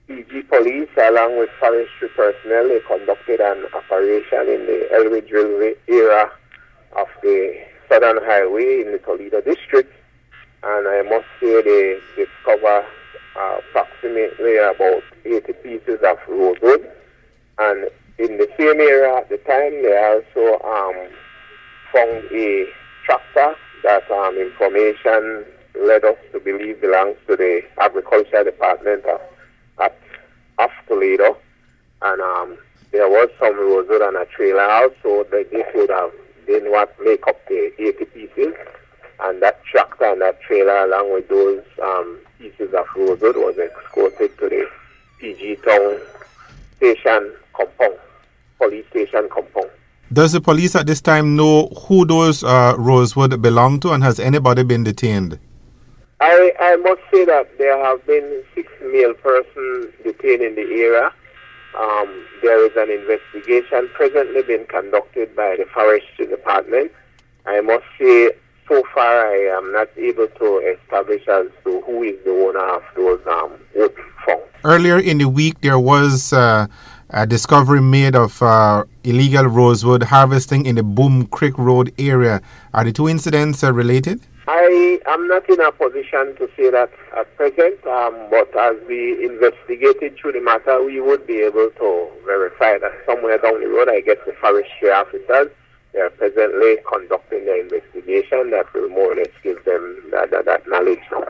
PG Police, along with forestry personnel, they conducted an operation in the Elridge Railway area of the Southern Highway in the Toledo district. And I must say they discovered approximately about 80 pieces of rosewood. And in the same area at the time, they also found a tractor that information led us to believe belongs to the Agriculture Department of Toledo. And there was some rosewood on a trailer also that this would have been what make up the 80 pieces. And that tractor and that trailer, along with those pieces of rosewood, was escorted to the PG Town station compound, police station compound. Does the police at this time know who those rosewood belong to, and has anybody been detained? I must say that there have been 6 male persons detained in the area. There is an investigation presently being conducted by the Forestry Department. I must say, so far I am not able to establish as to who is the owner of those wood found. Earlier in the week, there was a discovery made of illegal rosewood harvesting in the Boom Creek Road area. Are the two incidents related? I am not in a position to say that at present, but as we investigated through the matter, we would be able to verify that somewhere down the road, I guess the forestry officers, they are presently conducting the investigation that will more or less give them that knowledge now.